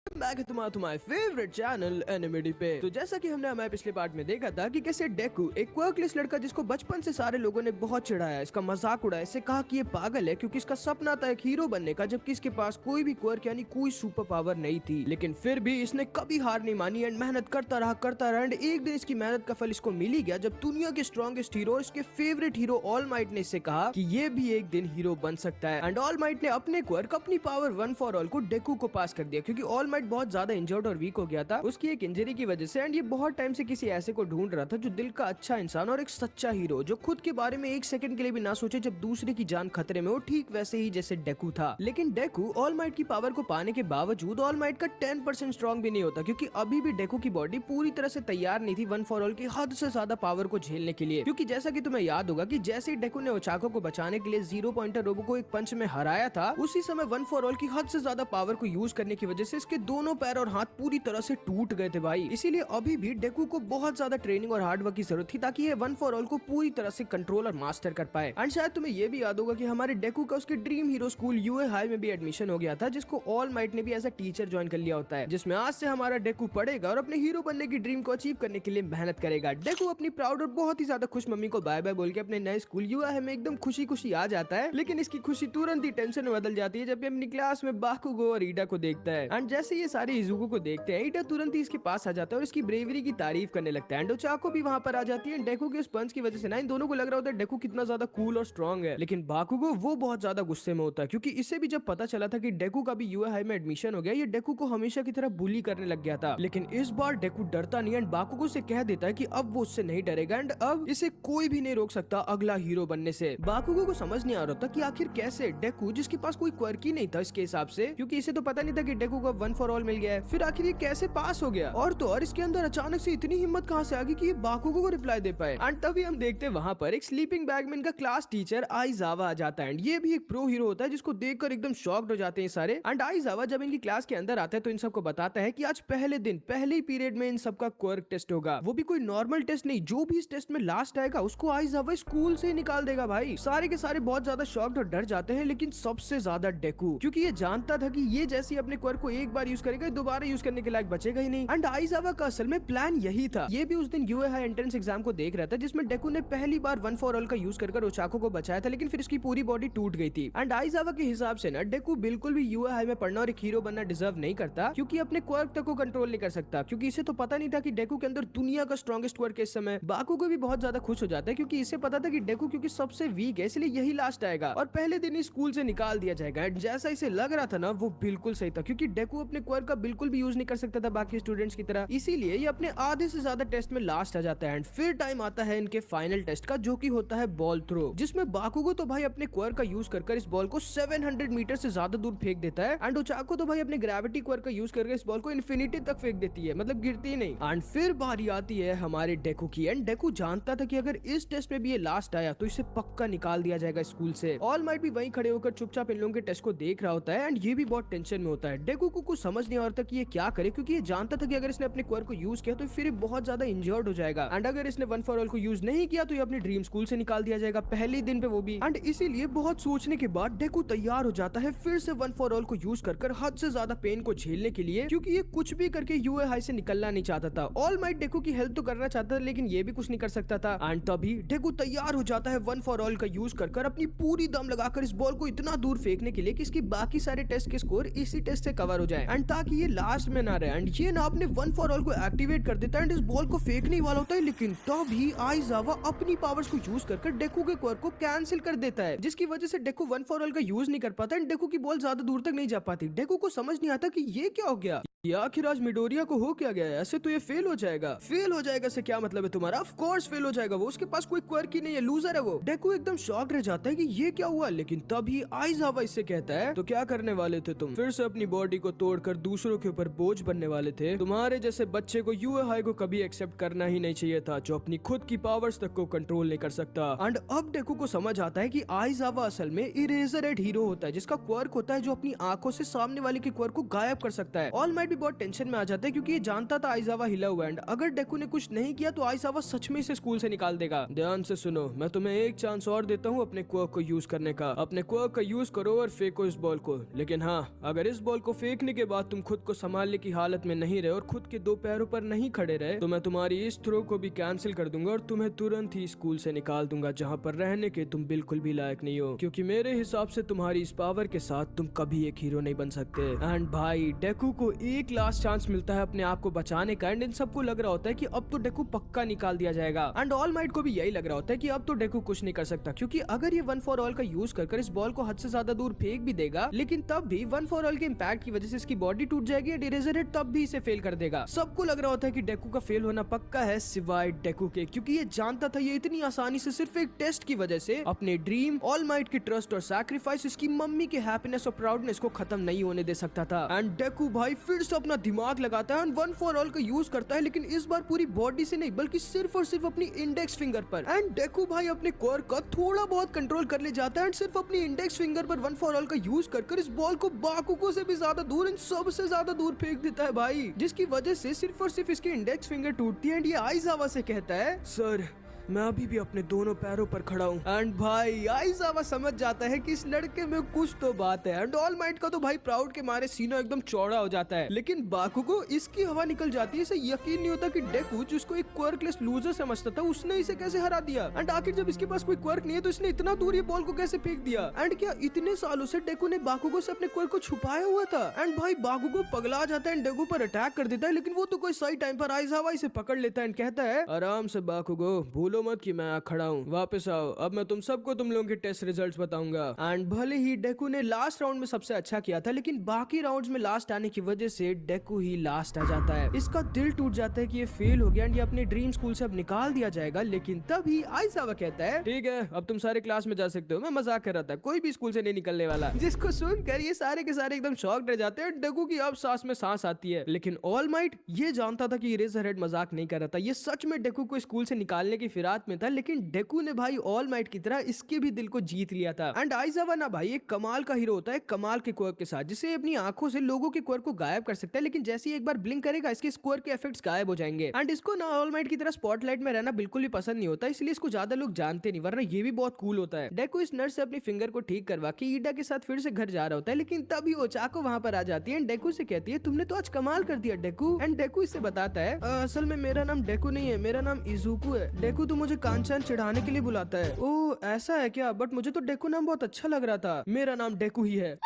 Back है तुम्हारा favourite channel एनिमेडी पे। तो जैसा कि हमने हमारे पिछले पार्ट में देखा था कि कैसे डेकू एक क्वर्कलेस लड़का जिसको बचपन से सारे लोगों ने बहुत चिढ़ाया, इसका मजाक उड़ाया, इससे कहा कि ये पागल है क्योंकि इसका सपना था एक हीरो बनने का, जबकि इसके पास कोई भी क्वर्क यानी कोई सुपर पावर नहीं थी। लेकिन फिर भी इसने कभी हार नहीं मानी एंड मेहनत करता रहा एंड एक दिन इसकी मेहनत का फल इसको मिल ही गया जब दुनिया के स्ट्रॉन्गेस्ट हीरो, इसके फेवरेट हीरो ऑल माइट ने इससे कहा कि ये भी एक दिन हीरो बन सकता है। एंड ऑल माइट ने अपने क्वर्क, अपनी पावर वन फॉर ऑल को डेकू को पास कर दिया क्योंकि ऑल माइट बहुत ज्यादा इंजर्ड और वीक हो गया था उसकी एक इंजरी की वजह से। एंड ये बहुत टाइम से किसी ऐसे को ढूंढ रहा था जो दिल का अच्छा इंसान और एक सच्चा हीरो, जो खुद के बारे में एक सेकंड के लिए भी ना सोचे जब दूसरे की जान खतरे में हो, ठीक वैसे ही जैसे डेकू था। लेकिन डेकू ऑल माइट की पावर को पाने के बावजूद ऑल माइट का 10% स्ट्रॉन्ग भी नहीं होता क्योंकि अभी भी डेकू की बॉडी पूरी तरह से तैयार नहीं थी वन फॉर ऑल की हद से ज्यादा पावर को झेलने के लिए। क्योंकि जैसा कि तुम्हें याद होगा कि जैसे ही डेकू ने ओचाको को बचाने के लिए 0 पॉइंटर रोबो को एक पंच में हराया था, उसी समय वन फॉर ऑल की हद से ज्यादा पावर को यूज करने की वजह से इसके दोनों पैर और हाथ पूरी तरह से टूट गए थे भाई। इसीलिए अभी भी डेकू को बहुत ज्यादा ट्रेनिंग और हार्डवर्क की जरूरत थी ताकि ये वन फॉर ऑल को पूरी तरह से कंट्रोल और मास्टर कर पाए। एंड शायद तुम्हें ये भी याद होगा कि हमारे डेकू का उसके dream hero school UA high में भी एडमिशन हो गया था, जिसको ऑल माइट ने भी एज अ टीचर ज्वाइन कर लिया होता है, जिसमें आज से हमारा डेकू पढ़ेगा और अपने हीरो बनने की ड्रीम को अचीव करने के लिए मेहनत करेगा। डेकू अपनी प्राउड और बहुत ही ज्यादा खुश मम्मी को बाय बाय बोल के अपने नए स्कूल यूए हाई में एकदम खुशी खुशी आ जाता है। लेकिन इसकी खुशी तुरंत ही टेंशन में बदल जाती है जब ये अपनी क्लास में बाकुगो और ईडा को देखता है। एंड जैसे ये सारे इजुको को देखते हैं, ईडा तुरंत ही इसके पास आ जाता है और इसकी ब्रेवरी की तारीफ करने लगता है। एंड ओचाको भी वहाँ पर आ जाती है। डेकू के उस पंच की वजह से ना इन दोनों को लग रहा होता है डेकू कितना ज्यादा कूल और स्ट्रॉन्ग है, लेकिन बाकुगो वो बहुत ज्यादा गुस्से में होता है क्योंकि इसे भी जब पता चला था कि डेकू का भी यूए हाई में एडमिशन हो गया, ये डेकू को हमेशा की तरह बुली करने लग गया था। लेकिन इस बार डेकू डरता नहीं एंड बाकुगो से कह देता है कि अब वो उससे नहीं डरेगा एंड अब इसे कोई भी नहीं रोक सकता अगला हीरो बनने से। बाकुगो को समझ नहीं आ रहा था कि आखिर कैसे डेकू, जिसके पास कोई क्वर्क ही नहीं था इसके हिसाब से, क्योंकि इसे तो पता नहीं था कि डेकू को वन फॉर ऑल मिल गया है, फिर आखिर ये कैसे पास हो गया। और तो और इसके अंदर अचानक से इतनी हिम्मत कहां से आ गई कि ये बाकुगो को रिप्लाई दे पाए। एंड तभी हम देखते हैं वहां पर एक स्लीपिंग बैग में इनका क्लास टीचर आइजावा आ जाता है। एंड ये भी एक प्रो हीरो होता है जिसको देखकर एकदम शॉक्ड हो जाते हैं सारे। एंड आइजावा जब इनकी क्लास के अंदर आता है तो इन सबको बताता है कि आज पहले दिन पहले ही पीरियड में इन सबका क्वर्क टेस्ट होगा, वो भी कोई नॉर्मल टेस्ट नहीं, जो भी इस टेस्ट में लास्ट आएगा उसको आइजावा स्कूल से ही निकाल देगा भाई। सारे के सारे बहुत ज्यादा शॉक्ड और डर जाते हैं, लेकिन सबसे ज्यादा डेकू, क्योंकि ये जानता था कि ये जैसे अपने क्वर्क को एक बार यूज करेगा दोबारा यूज करने के लायक बचेगा ही नहीं। एंड आइजावा का असल में प्लान यही था। ये भी उस दिन यूए हाई एंट्रेंस एग्जाम को देख रहा था जिसमें डेकू ने पहली बार वन फॉर ऑल का यूज कर ओचाको को बचाया था, लेकिन फिर इसकी पूरी बॉडी टूट गई थी। एंड आइजावा के हिसाब से ना डेकू बिल्कुल भी यूए हाई में पढ़ना और एक हीरो बनना डिजर्व नहीं करता, क्योंकि अपने क्वर्क तक को कंट्रोल नहीं कर सकता, क्योंकि इसे तो पता नहीं था कि डेकू के अंदर दुनिया का स्ट्रॉन्गेस्ट क्वर्क है इस समय। बाकुगो भी बहुत ज्यादा खुश हो जाता है क्योंकि इसे पता था कि डेकू क्योंकि सबसे वीक है इसलिए यही लास्ट आएगा और पहले दिन ही स्कूल से निकाल दिया जाएगा। एंड जैसा इसे लग रहा था ना वो बिल्कुल सही था, क्योंकि डेकू अपने क्वर्क का बिल्कुल भी यूज नहीं कर सकता था बाकी स्टूडेंट्स की तरह, इसीलिए ये अपने आधे से ज्यादा टेस्ट में लास्ट आ जाता है। एंड फिर टाइम आता है इनके फाइनल टेस्ट का, जो कि होता है बॉल थ्रो, जिसमें बाकुगो तो भाई अपने क्वर्क का यूज कर इस बॉल को 700 मीटर से ज्यादा दूर फेंक देता है। एंड ओचाको तो भाई अपने ग्रेविटी क्वर्क का यूज करके इस बॉल को इन्फिनिटी तक फेंक देती है, मतलब गिरती ही नहीं। एंड फिर बारी आती है हमारे डेकू की। एंड डेकू जानता था कि अगर इस टेस्ट में भी ये लास्ट आया तो इसे पक्का निकाल दिया जाएगा स्कूल से। ऑल माइट भी वहीं खड़े होकर चुपचाप इन लोगों के टेस्ट को देख रहा होता है एंड ये भी बहुत टेंशन में होता है। डेकू को कुछ समझ नहीं आ रहा था कि ये क्या करे, क्योंकि ये जानता था कि अगर इसने अपने क्वर्क को यूज किया तो फिर बहुत ज्यादा इंजर्ड हो जाएगा। एंड अगर इसने वन फॉर ऑल को यूज नहीं किया तो ये अपनी ड्रीम स्कूल से निकाल दिया जाएगा पहले दिन पे, वो भी। एंड इसीलिए बहुत सोचने के बाद डेकू तैयार हो जाता है फिर से वन फॉर ऑल को यूज कर हद से ज्यादा पेन को झेलने के लिए, क्योंकि ये कुछ भी करके यूए हाई से निकलना नहीं चाहता था। ऑल माइट डेकू की हेल्प तो करना चाहता था लेकिन ये भी कुछ नहीं कर सकता था। एंड तभी डेकू तैयार हो जाता है वन फॉर ऑल का यूज कर अपनी पूरी दम लगाकर इस बॉल को इतना दूर फेंकने के लिए कि इसकी बाकी सारे टेस्ट के स्कोर इसी टेस्ट से कवर हो जाए एंड ताकि ये लास्ट में ना रहे। एंड ये ना अपने वन फॉर ऑल को एक्टिवेट कर देता है एंड इस बॉल को फेंकने वाला होता है, लेकिन तभी आइजावा अपनी पावर्स को यूज कर डेकू के क्वर्क को कैंसिल कर देता है, जिसकी वजह से डेकू वन फॉर ऑल का यूज नहीं कर पाता एंड डेकू की बॉल ज्यादा दूर तक नहीं जा पाती। डेकू को समझ नहीं आता कि ये क्या हो गया, ये आखिर आज मिडोरिया को हो क्या गया है, ऐसे तो ये फेल हो जाएगा। फेल हो जाएगा से क्या मतलब है तुम्हारा? ऑफ कोर्स फेल हो जाएगा, वो उसके पास कोई क्वर्क ही नहीं है, लूजर है वो। डेकू एकदम शॉक रह जाता है कि ये क्या हुआ, लेकिन तभी आइजावा इससे कहता है तो क्या करने वाले थे तुम? फिर से अपनी बॉडी को तोड़कर दूसरों के ऊपर बोझ बनने वाले थे? तुम्हारे जैसे बच्चे को यूए हाई को कभी एक्सेप्ट करना ही नहीं चाहिए था, जो अपनी खुद की पावर्स तक को कंट्रोल नहीं कर सकता। एंड अब डेकू को समझ आता है कि आइजावा असल में इरेजर हीरो होता है, जिसका क्वर्क होता है जो अपनी आंखों से सामने वाले के क्वर्क को गायब कर सकता है। ऑल माइट भी बहुत टेंशन में आ जाता है क्योंकि ये जानता था आइजावा हिला हुआ है, अगर डेकू ने कुछ नहीं किया तो आइजावा सच में इसे स्कूल से निकाल देगा। ध्यान से सुनो, मैं तुम्हें एक चांस और देता हूँ अपने क्वर्क को यूज करने का। अपने क्वर्क का यूज करो और फेंको इस बॉल को, लेकिन हाँ, अगर इस बॉल को फेंकने के बाद तुम खुद को संभालने की हालत में नहीं रहे और खुद के दो पैरों पर नहीं खड़े रहे तो मैं तुम्हारी इस थ्रो को भी कैंसिल कर दूंगा और तुम्हें तुरंत ही स्कूल से निकाल दूंगा, जहाँ पर रहने के तुम बिल्कुल भी लायक नहीं हो, क्योंकि मेरे हिसाब से तुम्हारी इस पावर के साथ तुम कभी एक हीरो नहीं बन सकते। एंड भाई डेकू को एक लास्ट चांस मिलता है अपने आप को बचाने का। एंड इन सबको लग रहा होता है कि अब तो डेकू पक्का निकाल दिया जाएगा। एंड ऑल माइट को भी यही लग रहा होता है कि अब तो डेकू कुछ नहीं कर सकता, क्योंकि अगर ये वन फॉर ऑल का यूज कर इस बॉल को हद से ज्यादा दूर फेंक भी देगा, लेकिन तब भी वन फॉर ऑल के इम्पैक्ट की वजह से इसकी बॉडी टूट जाएगी एंड इरेजर हेड तब भी इसे फेल कर देगा। सबको लग रहा होता है कि डेकू का फेल होना पक्का है सिवाय डेकू के, क्योंकि ये जानता था ये इतनी आसानी से सिर्फ एक टेस्ट की वजह से अपने ड्रीम, ऑल माइट की ट्रस्ट और सैक्रिफाइस, इसकी मम्मी के हैप्पीनेस और प्राउडनेस को खत्म नहीं होने दे सकता था। एंड डेकू भाई फिर से अपना दिमाग लगाता है एंड वन फॉर ऑल का यूज करता है, लेकिन इस बार पूरी बॉडी से नहीं बल्कि सिर्फ और सिर्फ अपनी इंडेक्स फिंगर पर। एंड डेकू भाई अपने कोर का थोड़ा बहुत कंट्रोल कर ले जाता है एंड सिर्फ अपनी इंडेक्स फिंगर पर वन फॉर ऑल का यूज कर इस बॉल को बाकुको से भी ज्यादा दूर, इन सबसे ज्यादा दूर फेंक देता है भाई, जिसकी वजह से सिर्फ और सिर्फ इसकी इंडेक्स फिंगर टूटती है। एंड ये आइजावा से कहता है, सर मैं अभी भी अपने दोनों पैरों पर खड़ा हूँ। एंड भाई आइजावा समझ जाता है कि इस लड़के में कुछ तो बात है। एंड ऑल माइट का तो भाई प्राउड के मारे सीना एकदम चौड़ा हो जाता है, लेकिन बाकुगो इसकी हवा निकल जाती है। इसे यकीन नहीं होता कि डेकू जिसको एक क्वर्कलेस लूजर समझता था उसने इसे कैसे हरा दिया। एंड आखिर जब इसके पास कोई क्वर्क नहीं है तो इसने इतना दूर ये बॉल को कैसे फेंक दिया। एंड क्या इतने सालों से डेकू ने बाकुगो से अपने क्वर्क को छुपाया हुआ था। एंड भाई बाकुगो पगला जाता है, डेकू पर अटैक कर देता है, लेकिन वो तो कोई सही टाइम पर आइजावा इसे पकड़ लेता है, कहता है आराम से बाकुगो, भूलो मत कि मैं खड़ा हूँ, वापस आओ, अब मैं तुम सबको तुम लोगों के टेस्ट रिजल्ट्स बताऊंगा। एंड भले ही डेकू ने लास्ट राउंड में सबसे अच्छा किया था, लेकिन बाकी राउंड्स में लास्ट आने की वजह से डेकू ही लास्ट आ जाता है। इसका दिल टूट जाता है कि ये फेल हो गया एंड ये अपने ड्रीम स्कूल से अब निकाल दिया जाएगा। लेकिन तभी आइजावा कहता है, ठीक है अब तुम सारे क्लास में जा सकते हो, मैं मजाक कर रहा था, कोई भी स्कूल से नहीं निकलने वाला। जिसको सुनकर ये सारे के सारे एकदम शॉक्ड रह जाते हैं। डेकू की अब सांस में सांस आती है, लेकिन ऑल माइट ये जानता था कि इरेजर हेड मजाक नहीं कर रहा था, ये सच में डेकू को स्कूल से निकालने की फिराक में था। लेकिन डेकू ने भाई ऑल माइट की तरह इसके भी दिल को जीत लिया था। एंड आइजावा ना भाई एक कमाल का हीरो होता है, कमाल के क्वर्क के साथ, जिसे अपनी आंखों से लोगों के क्वर्क को गायब कर सकता है, लेकिन जैसे ही एक बार ब्लिंक करेगा इसके क्वर्क के इफेक्ट्स गायब हो जाएंगे। एंड इसको ना ऑल माइट की तरह स्पॉटलाइट में रहना बिल्कुल भी पसंद नहीं होता, इसलिए इसको ज्यादा लोग जानते नहीं, वरना ये भी बहुत कूल होता है। डेकू इस नर्स से अपनी फिंगर को ठीक करवा के ईडा के साथ फिर से घर जा रहा होता है, लेकिन तभी ओचाको वहां पर आ जाती है। डेकू से कहती है, तुमने तो आज कमाल कर दिया डेकू। एंड डेकू इससे बताता है, असल में मेरा नाम डेकू नहीं है, मेरा नाम इजुकू है। डेकू तो मुझे कांचान चढ़ाने के लिए बुलाता है। ओ ऐसा है क्या, बट मुझे तो डेकू नाम बहुत अच्छा लग रहा था, मेरा नाम डेकू ही है।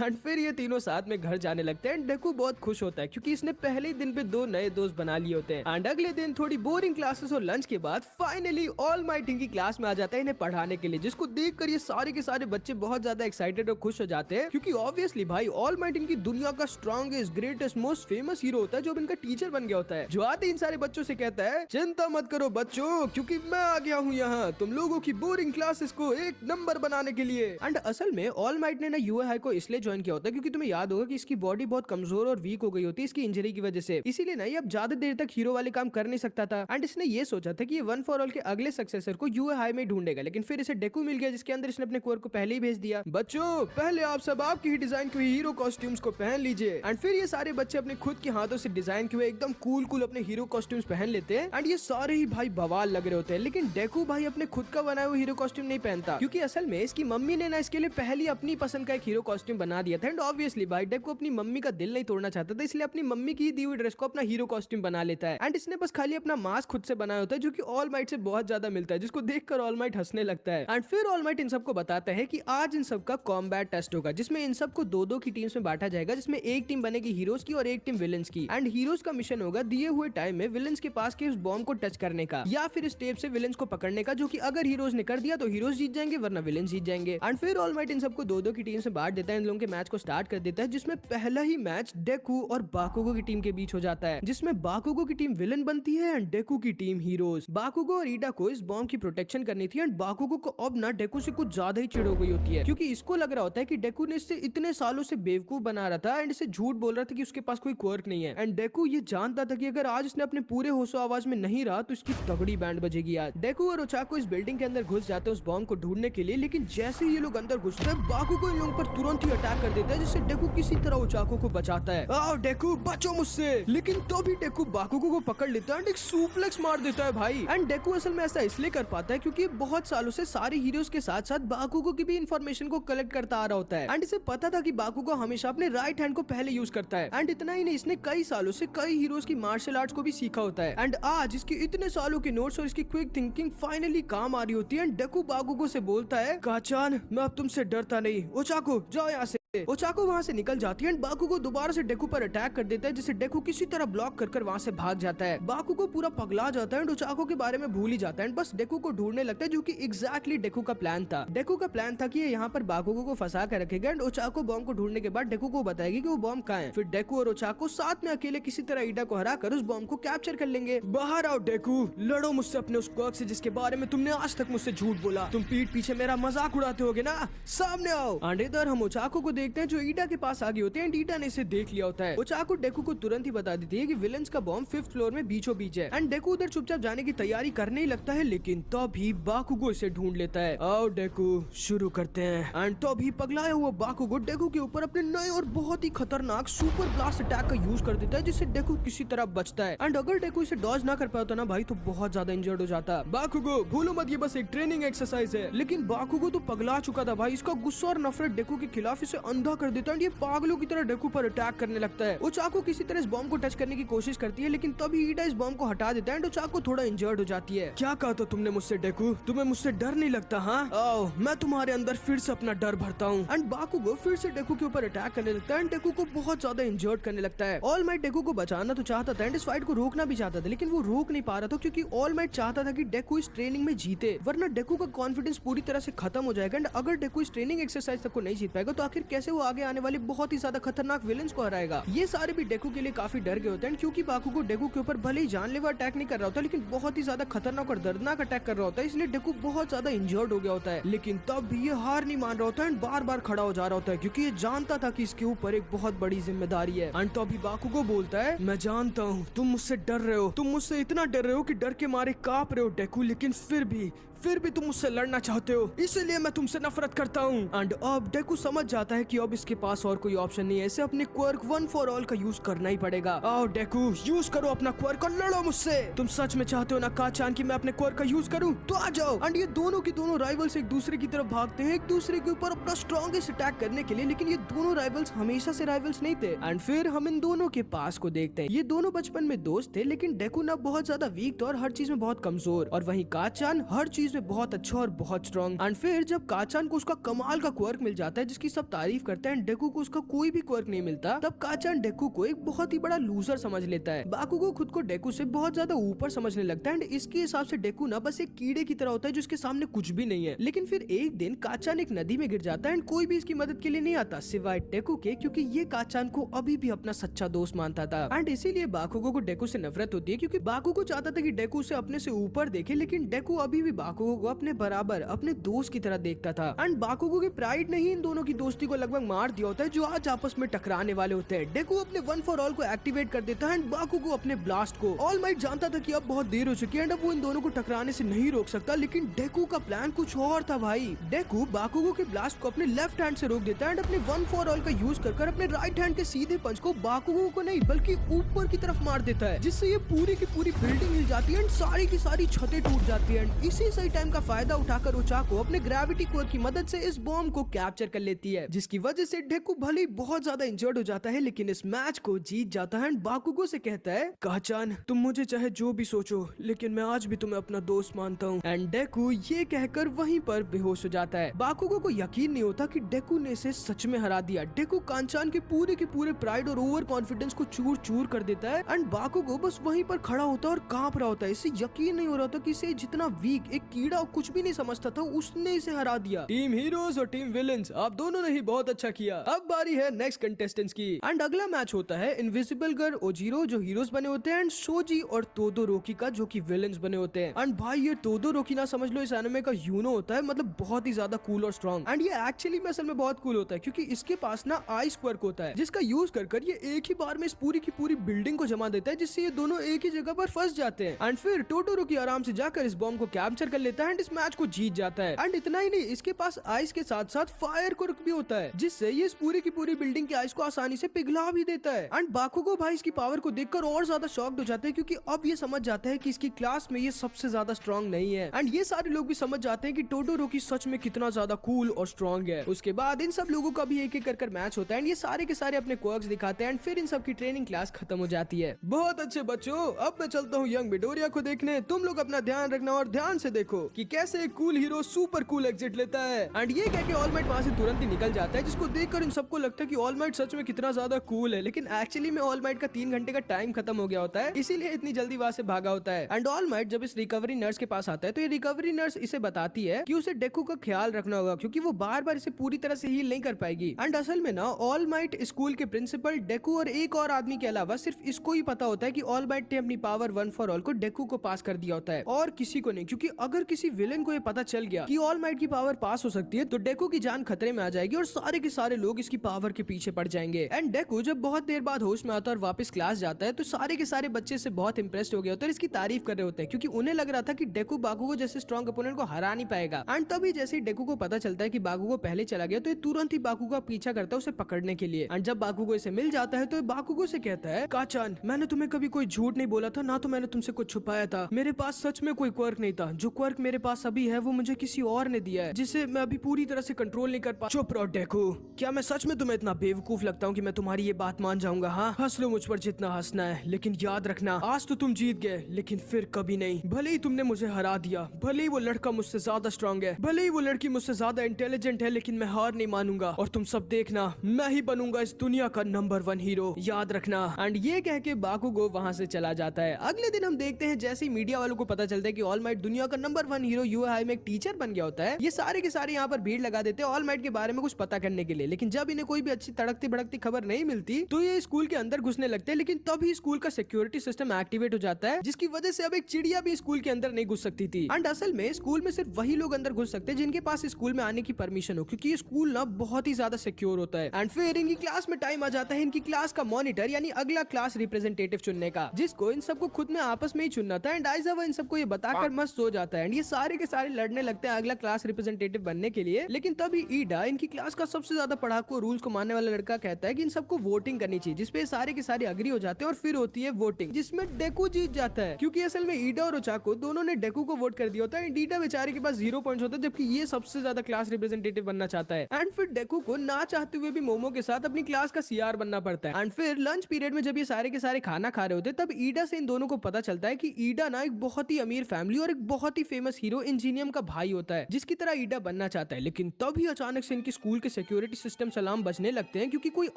एंड फिर ये तीनों साथ में घर जाने लगते हैं। डेकू बहुत खुश होता है क्योंकि इसने पहले ही दिन पे दो नए दोस्त बना लिए होते हैं। एंड अगले दिन थोड़ी बोरिंग क्लासेस और लंच के बाद फाइनली ऑल माइट इनकी क्लास में आ जाता है इन्हें पढ़ाने के लिए, जिसको देखकर ये सारे के सारे बच्चे बहुत ज्यादा एक्साइटेड और खुश हो जाते हैं, क्योंकि ऑब्वियसली भाई ऑल माइट इनकी दुनिया का strongest, greatest, most famous hero होता है जो इनका टीचर बन गया होता है। जो आते इन सारे बच्चों से कहता है, चिंता मत करो बच्चों, क्योंकि मैं आ गया हूँ यहाँ तुम लोगों की बोरिंग क्लासेस को एक नंबर बनाने के लिए। एंड असल में ऑल माइट ने ना यूएहाई को इसलिए ज्वाइन किया होता है क्योंकि तुम्हें याद होगा कि इसकी बॉडी बहुत कमजोर और वीक हो गई होती है इसकी इंजरी की वजह से, इसीलिए ना ये अब ज्यादा देर तक हीरो वाले काम कर नहीं सकता था। एंड इसने ये सोचा था कि ये वन फॉर ऑल के अगले सक्सेसर को यूएहाई में ढूंढेगा, लेकिन फिर इसे डेकू मिल गया जिसके अंदर इसने अपने कोर को पहले ही भेज दिया। बच्चों पहले आप सब आपकी ही डिजाइन के हीरो कॉस्ट्यूम्स को पहन लीजिए। एंड फिर ये सारे बच्चे अपने खुद के हाथों से डिजाइन किए एकदम कूल कूल अपने हीरो कॉस्ट्यूम्स पहन लेते हैं। एंड ये सारे ही भाई बवाल लग रहे होते हैं, लेकिन डेकू भाई अपने खुद का बनाया हुआ हीरो कॉस्ट्यूम नहीं पहनता, क्योंकि असल में इसकी मम्मी ने ना इसके लिए पहले अपनी पसंद का एक हीरो कॉस्ट्यूम बना दिया था। एंड ऑब्वियसली भाई डेकू अपनी मम्मी का दिल नहीं तोड़ना चाहता था, इसलिए अपनी मम्मी की दी हुई ड्रेस को अपना हीरो कॉस्ट्यूम बना लेता है। एंड इसने बस खाली अपना मास्क खुद से बनाया होता है जो कि ऑल माइट से बहुत ज्यादा मिलता है, जिसको देखकर ऑल माइट हंसने लगता है। एंड फिर ऑल माइट इन सबको बताता है कि आज इन सबका कॉम्बैट टेस्ट होगा, जिसमें इन सबको दो दो की टीम्स में बांटा जाएगा, जिसमें एक टीम बनेगी हीरोज की और एक टीम विलेंस की। एंड हीरोज का मिशन होगा दिए हुए टाइम में विलेंस के पास के उस बॉम्ब को टच करने का, या फिर इस टेप से विलेंस को पकड़ने का, जो कि अगर हीरोज ने कर दिया तो हीरोज जीत जाएंगे वरना विलेंस जीत जाएंगे। एंड फिर ऑल माइट इन सबको दो दो की टीम से बांट देता है, इन लोगों के मैच को स्टार्ट कर देता है, जिसमें पहला ही मैच डेकू और बाकुगो की टीम के बीच हो जाता है, जिसमें बाकुगो की टीम विलन बनती है एंड डेकू की टीम हीरोज। बाकुगो और ईडा को इस बॉम्ब की प्रोटेक्शन करनी थी एंड बाकुगो को अब ना डेकू से कुछ ज्यादा ही चिढ़ हो गई होती है, क्योंकि इसको लग रहा होता है कि डेकू ने इससे इतने सालों से बेवकूफ बना रहा था एंड इसे झूठ बोल रहा था कि उसके पास कोई क्वर्क नहीं है। एंड डेकू ये जानता था कि अगर आज इसने अपने पूरे होशो आवाज में नहीं रहा तो इसकी तगड़ी बैंड बजेगी आज। डेकू और ओचाको इस बिल्डिंग के अंदर घुस जाते हैं उस बॉम्ब को ढूंढने के लिए, लेकिन जैसे ही ये लोग अंदर घुसते हैं बाकुगो इन लोगों पर तुरंत तुरंत ही अटैक कर देता है, जिससे डेकू किसी तरह ओचाको को बचाता है। आओ डेकू बचो मुझसे, लेकिन तो भी डेकू बाकुगो को पकड़ लेता है एंड एक सुप्लेक्स मार देता है भाई। एंड डेकू असल में ऐसा इसलिए कर पाता है क्योंकि बहुत सालों से सारे हीरोज के साथ साथ बाकुगो की भी इंफॉर्मेशन को कलेक्ट करता आ रहा होता है एंड इसे पता था कि बाकुगो हमेशा अपने राइट हैंड को पहले यूज करता है। एंड इतना ही नहीं, इसने कई सालों से कई हीरोज की मार्शल आर्ट्स को भी सीखा होता है। एंड आज इसकी इतने सालों के नोट्स और इसकी क्विक थिंकिंग फाइनली काम आ रही होती है। एंड डेकू बाकुगो से बोलता है, काचान मैं अब तुमसे डरता नहीं, ओचाको जाओ यहाँ से। ओचाको वहाँ से निकल जाती है एंड बाकुगो दोबारा से डेकू पर अटैक कर देता है, जिसे डेकू किसी तरह ब्लॉक कर वहाँ से भाग जाता है। बाकुगो पूरा पगला जाता है एंड ओचाको के बारे में भूल ही जाता है एंड बस डेकू को ढूंढने लगता है, जो कि एग्जैक्टली डेकू का प्लान था। डेकू का प्लान था कि ये यहाँ पर बाकुगो को फंसा कर रखेगा एंड ओचाको बॉम्ब को ढूंढने के बाद डेकू को बताएगी कि वो बॉम्ब कहाँ है। फिर डेकू और ओचाको साथ में अकेले किसी तरह ईडा को हरा कर उस बॉम्ब को कैप्चर कर लेंगे। बाहर आओ डेकू, लड़ो मुझसे अपने उस क्वर्क से जिसके बारे में तुमने आज तक मुझसे झूठ बोला। तुम पीठ पीछे मेरा मजाक उड़ाते होगे ना, सामने आओ। एंड इधर हम ओचाको को देखते हैं जो ईडा के पास आ गए होते हैं। ईडा ने इसे देख लिया होता है। ओचाको डेकू को तुरंत ही बता देती है कि विलेंस का बॉम्ब 5th फ्लोर में बीचों बीच है। एंड डेकू उधर चुपचाप जाने की तैयारी करने ही लगता है, लेकिन तभी बाकुगो इसे ढूंढ लेता है। आओ डेकू शुरू करते हैं। एंड तभी पगलाया हुआ बाकुगो डेकू के ऊपर अपने नए और बहुत ही खतरनाक सुपर ब्लास्ट अटैक का यूज कर देता है, जिससे डेकू किसी तरह बचता है। एंड अगर डेकू इसे डॉज ना कर पाता ना भाई, तो बहुत ज्यादा इंजर्ड हो जाता। बाकुगो भूलो मत, ये बस एक ट्रेनिंग एक्सरसाइज है। लेकिन बाकुगो तो पगला चुका था भाई। इसका गुस्सा और नफरत डेकू के खिलाफ इसे अंधा कर देता है। ये पागलों की तरह डेकू पर अटैक करने लगता है। ओचाको किसी तरह इस बॉम्ब को टच करने की कोशिश करती है, लेकिन तभी ईडा इस बॉम्ब को हटा देता है एंड ओचाको थोड़ा इंजर्ड हो जाती है। क्या कहा तो तुमने मुझसे डेकू, तुम्हें मुझसे डर नहीं लगता? हाँ आओ, मैं तुम्हारे अंदर फिर से अपना डर भरता हूँ। एंड बाकुगो फिर से डेकू के ऊपर अटैक करने लगता है एंड डेकू को बहुत ज्यादा इंजर्ड करने लगता है। ऑल माइट डेकू को बचाना तो चाहता था एंड इस फाइट को रोकना भी चाहता था, लेकिन वो रोक नहीं पा रहा था क्योंकि ऑल माइट चाहता था कि डेकू इस ट्रेनिंग में जीते, वरना डेकू का कॉन्फिडेंस पूरी तरह से खत्म हो जाएगा। एंड अगर डेकू इस ट्रेनिंग एक्सरसाइज तक को नहीं जीत पाएगा, तो आखिर कैसे वो आगे आने वाले बहुत ही ज्यादा खतरनाक विलेंस को हराएगा। ये सारे भी डेकू के लिए काफी डर गए होते हैं, क्योंकि बाकुगो डेकू के ऊपर भले ही जानलेवा अटैक नहीं कर रहा होता, लेकिन बहुत ही ज्यादा खतरनाक और दर्दनाक अटैक कर रहा होता है, इसलिए डेकू बहुत ज्यादा इंजर्ड हो गया होता है। लेकिन तब भी ये हार नहीं मान रहा होता है, बार बार खड़ा हो जा रहा होता है, क्योंकि ये जानता था कि इसके ऊपर एक बहुत बड़ी जिम्मेदारी है। एंड तभी बाकुगो बोलता है, मैं जानता हूँ तुम मुझसे डर रहे हो, तुम मुझसे इतना डर रहे हो कि डर के मारे कांप रहे हो डेकू, लेकिन फिर भी तुम मुझसे लड़ना चाहते हो, इसलिए मैं तुमसे नफरत करता हूँ। एंड अब डेकू समझ जाता है कि अब इसके पास और कोई ऑप्शन नहीं है, इसे अपने क्वर्क वन फॉर ऑल का यूज करना ही पड़ेगा। आओ डेकू यूज करो अपना क्वर्क और लड़ो मुझसे। तुम सच में चाहते हो ना काचान कि मैं अपने क्वर्क का यूज करूँ? तो आ जाओ। एंड ये दोनों की दोनों राइवल्स एक दूसरे की तरफ भागते हैं, एक दूसरे के ऊपर अपना स्ट्रॉन्गेस्ट अटैक करने के लिए, लेकिन ये दोनों राइवल्स हमेशा से राइवल्स नहीं थे। एंड फिर हम इन दोनों के पास को देखते हैं। ये दोनों बचपन में दोस्त थे, लेकिन डेकू ना बहुत ज्यादा वीक था और हर चीज में बहुत कमजोर, और वहीं काचान हर चीज में बहुत अच्छा और बहुत स्ट्रॉन्ग। एंड फिर जब काचान को उसका कमाल का क्वर्क मिल जाता है जिसकी सब तारीफ करते हैं, डेकू को उसका कोई भी क्वर्क नहीं मिलता, तब काचान डेकू को एक बहुत ही बड़ा लूजर समझ लेता है। बाकुगो खुद को डेकू से बहुत ज्यादा ऊपर समझने लगता है एंड इसके हिसाब से डेकू ना बस एक कीड़े की तरह होता है जिसके सामने कुछ भी नहीं है। लेकिन फिर एक दिन काचान एक नदी में गिर जाता है एंड कोई भी इसकी मदद के लिए नहीं आता सिवाय डेकू के, क्योंकि ये काचान को अभी भी अपना सच्चा दोस्त मानता था। एंड इसीलिए बाकुगो को डेकू से नफरत होती है, क्योंकि बाकुगो चाहता था कि डेकू उसे अपने से ऊपर देखे, लेकिन डेकू अभी भी बाकुगो को अपने बराबर अपने दोस्त की तरह देखता था। एंड बाकुगो के प्राइड ने ही इन दोनों की दोस्ती को लगभग मार दिया होता है, जो आज आपस में टकराने वाले होते हैं। डेकू अपने वन फॉर ऑल को एक्टिवेट कर देता है एंड बाकुगो अपने ब्लास्ट को। ऑल माइट जानता था कि अब बहुत देर हो चुकी है एंड अब वो इन दोनों को टकराने से नहीं रोक सकता, लेकिन डेकू का प्लान कुछ और था भाई। डेकू बाकुगो के ब्लास्ट को अपने लेफ्ट हैंड से रोक देता है एंड अपने वन फॉर ऑल का यूज कर अपने राइट हैंड के सीधे पंच को बाकुगो को नहीं बल्कि ऊपर की तरफ मार देता है, जिससे ये पूरी की पूरी बिल्डिंग हिल जाती है एंड सारी की सारी छतें टूट जाती है। इसी सही टाइम का फायदा उठाकर ओचाको अपने ग्रेविटी कोर की मदद से इस बॉम्ब को कैप्चर कर लेती है, जिसकी वजह से डेकू भले ही बहुत ज्यादा इंजर्ड हो जाता है, लेकिन इस मैच को जीत जाता है एंड बाकुगो से कहता है, काचान तुम मुझे चाहे जो भी सोचो, लेकिन मैं आज भी तुम्हें अपना दोस्त मानता हूँ। एंड डेकू ये कहकर वहीं पर बेहोश हो जाता है। बाकुगो को यकीन नहीं होता कि डेकू ने इसे सच में हरा दिया। डेकू कांचान के पूरे प्राइड और ओवर कॉन्फिडेंस को चूर चूर कर देता है एंड बाकुगो बस वहीं पर खड़ा होता है और कांप रहा होता है। इसे यकीन नहीं हो रहा था कि इसे जितना वीक एक कीड़ा कुछ भी नहीं समझता था, उसने इसे हरा दिया। टीम हीरोज और टीम विलेंस, आप दोनों ने ही बहुत अच्छा किया। अब बारी है नेक्स्ट कंटेस्टेंट्स की। एंड अगला मैच होता है इनविजिबल गर्ल ओजीरो जो हीरोज बने होते हैं एंड सोजी और तोदोरोकी का जो कि विलेंस बने होते हैं। एंड भाई ये तोदोरोकी ना समझ लो इस एनिमे का यूनो होता है, मतलब बहुत ही ज्यादा कूल और स्ट्रॉन्ग। एंड ये एक्चुअली में असल में बहुत कूल होता है, क्योंकि इसके पास ना आइस क्वर्क होता है, जिसका यूज कर ये एक ही बार में इस पूरी की पूरी बिल्डिंग को जमा देता है, जिससे ये दोनों एक ही जगह पर फंस जाते हैं। एंड फिर टोटोरोकी आराम से जाकर इस बॉम्ब को कैप्चर कर लेता है एंड इस मैच को जीत जाता है। एंड इतना ही नहीं, इसके पास आइस के साथ साथ फायर क्वर्क भी होता है, जिससे ये इस पूरी की पूरी बिल्डिंग की आइस को आसानी से पिघला भी देता है। एंड बाकुगो भाई इसकी पावर को देखकर और ज्यादा शॉक्ड हो जाते हैं, क्योंकि अब ये समझ जाता है कि इसकी क्लास में ये सबसे ज्यादा स्ट्रॉन्ग नहीं है। एंड ये सारे लोग भी समझ जाते हैं कि टोडोरोकी सच में कितना ज्यादा कूल और स्ट्रॉन्ग है। उसके बाद इन सब लोगों का भी एक एक कर मैच होता है एंड ये सारे के सारे अपने क्वर्क्स दिखाते हैं एंड फिर इन सब की ट्रेनिंग क्लास खत्म हो जाती है। बहुत अच्छे बच्चों, अब मैं चलता हूँ यंग मिडोरिया को देखने। तुम लोग अपना ध्यान रखना और ध्यान से देखो कि कैसे एक cool hero super cool exit लेता है। एंड ये कह के ऑल माइट वहाँ से तुरंत ही निकल जाता है, जिसको देखकर इन सबको लगता है कि ऑल माइट सच में कितना ज्यादा कूल है। लेकिन एक्चुअली में ऑल माइट का 3 घंटे का टाइम खत्म हो गया होता है, इसीलिए इतनी जल्दी वहाँ से भागा होता है। एंड ऑल माइट जब इस रिकवरी नर्स के पास आता है तो ये रिकवरी नर्स इसे बताती है कि उसे डेकू का ख्याल रखना होगा, क्योंकि वो बार बार इसे पूरी तरह से हील नहीं कर पाएगी। एंड असल में ना ऑल माइट स्कूल के प्रिंसिपल, डेकू और एक और आदमी के अलावा सिर्फ इसको ही पता होता है कि ऑल माइट ने अपनी पावर 1 फॉर ऑल को डेकू को पास कर दिया होता है, और किसी को नहीं। क्योंकि अगर किसी विलेन को ये पता चल गया कि ऑल माइट की पावर पास हो सकती है तो डेकू की जान खतरे में आ जाएगी और सारे के सारे लोग इसकी पावर के पीछे पड़ जाएंगे। एंड डेकू जब बहुत देर बाद होश में आता है और वापस क्लास जाता है तो सारे के सारे बच्चे से बहुत इंप्रेस्ड हो गए होते हैं और इसकी तारीफ कर रहे होते हैं, क्योंकि उन्हें लग रहा था कि डेकू बाकुगो जैसे स्ट्रॉन्ग अपोनेंट को हरा नहीं पाएगा। एंड तभी जैसे ही डेकू को पता चलता है कि बाकुगो पहले चला गया तो ये तुरंत ही बाकुगो का पीछा करता है उसे पकड़ने के लिए। एंड जब बाकुगो इसे मिल जाता है तो ये बाकुगो से कहता है, काचान, मैंने तुम्हें कभी कोई झूठ नहीं बोला था, ना तो मैंने तुमसे कुछ छुपाया था। मेरे पास सच में कोई क्वर्क नहीं था। जो क्वर्क मेरे पास अभी है वो मुझे किसी और ने दिया है, जिसे मैं अभी पूरी तरह से कंट्रोल नहीं कर पा। चुप रहो डेकू, क्या मैं सच में तुम्हें इतना बेवकूफ लगता हूँ कि मैं तुम्हारी ये बात मान जाऊंगा? हाँ, हंस लो मुझ पर जितना हंसना है, लेकिन याद रखना आज तो तुम जीत गए, लेकिन फिर कभी नहीं। भले ही तुमने मुझे हरा दिया, भले ही वो लड़का मुझसे ज्यादा स्ट्रॉन्ग है, भले ही वो लड़की मुझसे ज्यादा इंटेलिजेंट है, लेकिन मैं हार नहीं मानूंगा और तुम सब देखना, मैं ही बनूंगा इस दुनिया का नंबर 1 हीरो, याद रखना। एंड ये कह के बाकुगो वहाँ से चला जाता है। अगले दिन हम देखते हैं जैसे ही मीडिया वालों को पता चलता है कि ऑल माइट दुनिया का नंबर 1 हीरो यूएहाई में एक टीचर बन गया होता है, ये सारे के सारे यहाँ पर भीड़ लगा देते हैं ऑल माइट के बारे में कुछ पता करने के लिए। लेकिन जब इन्हें कोई भी अच्छी तड़कती भड़कती खबर नहीं मिलती तो ये स्कूल के अंदर घुसने लगते हैं। लेकिन तभी स्कूल का सिक्योरिटी सिस्टम एक्टिवेट हो जाता है, जिसकी वजह से अब एक चिड़िया भी स्कूल के अंदर नहीं घुस सकती थी। एंड असल में स्कूल में सिर्फ वही लोग अंदर घुस सकते हैं जिनके पास स्कूल में आने की परमिशन हो, क्योंकि ये स्कूल ना बहुत ही ज्यादा सिक्योर होता है। एंड फिर इनकी क्लास में टाइम आ जाता है इनकी क्लास का मॉनिटर यानी अगला क्लास रिप्रेजेंटेटिव चुनने का, जिसको इन सबको खुद में आपस में ही चुनना था। एंड आइजावा इन सबको ये बताकर मस्त सो जाता है। एंड ये सारे के सारे लड़ने लगते हैं अगला क्लास रिप्रेजेंटेटिव बनने के लिए। लेकिन तभी ईडा, इनकी क्लास का सबसे ज्यादा पढ़ाकू रूल्स को मानने वाला लड़का, कहता है कि इन सबको वोटिंग करनी चाहिए, जिसपे सारे के सारे अग्री हो जाते हैं और फिर होती है वोटिंग, जिसमें डेकू जीत जाता है। क्योंकि असल में ईडा और ओचाको दोनों ने डेकू को वोट कर दिया होता है। ईडा बेचारे के पास 0 पॉइंट्स होते हैं, जबकि ये सबसे ज्यादा क्लास रिप्रेजेंटेटिव बनना चाहता है। एंड फिर डेकू को ना चाहते हुए भी मोमो के साथ अपनी क्लास का सीआर बनना पड़ता है। एंड फिर लंच पीरियड में जब ये सारे के सारे खाना खा रहे होते हैं तब ईडा से इन दोनों को पता चलता है कि ईडा ना एक बहुत ही अमीर फैमिली और एक बहुत ही फेमस हीरो इंजीनियम का भाई होता है, जिसकी तरह ईडा बनना चाहता है। लेकिन तभी अचानक से इनके स्कूल के सिक्योरिटी सिस्टम सलाम बजने लगते हैं, क्योंकि कोई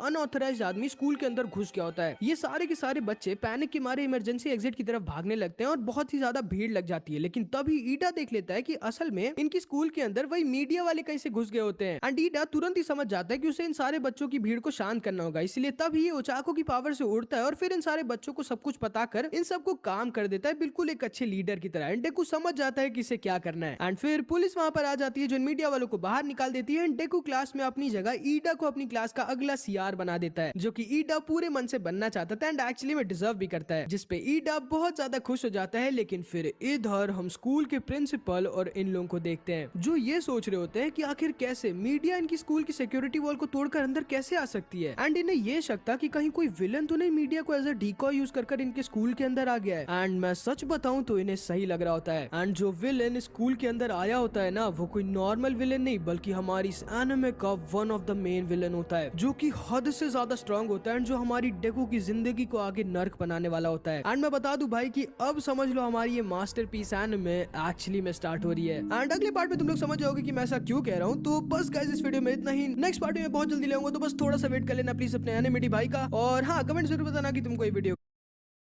अनऑथराइज्ड आदमी स्कूल के अंदर घुस गया होता है। ये सारे के सारे बच्चे पैनिक के मारे इमरजेंसी एग्जिट की तरफ भागने लगते हैं और बहुत ही ज्यादा भीड़ लग जाती है। लेकिन तभी ईडा देख लेता है कि असल में इनकी स्कूल के अंदर वही मीडिया वाले कहीं से घुस गए होते हैं। एंड ईडा तुरंत ही समझ जाता है कि उसे इन सारे बच्चों की भीड़ को शांत करना होगा, इसलिए तभी ये ओचाको की पावर से उड़ता है और फिर इन सारे बच्चों को सब कुछ पता कर इन सबको काम कर देता है, बिल्कुल एक अच्छे लीडर की तरह। एंड डेकू समझ जाता है कि इसे क्या करना है। एंड फिर पुलिस वहां पर आ जाती है जो इन मीडिया वालों को बाहर निकाल देती है। एंड डेकू क्लास में अपनी जगह ईडा को अपनी क्लास का अगला सीआर बना देता है, जो कि ईडा पूरे मन से बनना चाहता था एंड एक्चुअली में डिजर्व भी करता है, जिसपे ईडा बहुत ज्यादा खुश हो जाता है। लेकिन फिर इधर हम स्कूल के प्रिंसिपल और इन लोगों को देखते हैं जो ये सोच रहे होते हैं कि आखिर कैसे मीडिया इनकी स्कूल की सिक्योरिटी वॉल को तोड़कर अंदर कैसे आ सकती है। एंड इन्हें ये शक था कि कहीं कोई विलन तो नहीं मीडिया को एज अ डीकॉय यूज कर इनके स्कूल के अंदर आ गया है। एंड मैं सच बताऊं तो इन्हें सही लग रहा होता है। एंड जो विलन स्कूल के अंदर आया होता है ना, वो कोई नॉर्मल विलन नहीं बल्कि हमारी इस एनिमे का one of the main villain होता है, जो कि हद से ज्यादा स्ट्रॉन्ग होता है एंड जो हमारी डेकू की जिंदगी को आगे नर्क बनाने वाला होता है। एंड मैं बता दूं भाई कि अब समझ लो हमारी ये मास्टरपीस एनिमे एक्चुअली में स्टार्ट हो रही है। एंड अगले पार्ट में तुम लोग समझ जाओगे कि मैं ऐसा क्यों कह रहा हूँ। तो बस गाइस इस वीडियो में इतना ही। नेक्स्ट पार्ट में बहुत जल्दी लाऊंगा, तो बस थोड़ा सा वेट कर लेना प्लीज अपने एनिमेटी भाई का। और हाँ, कमेंट जरूर बताना कि तुमको ये वीडियो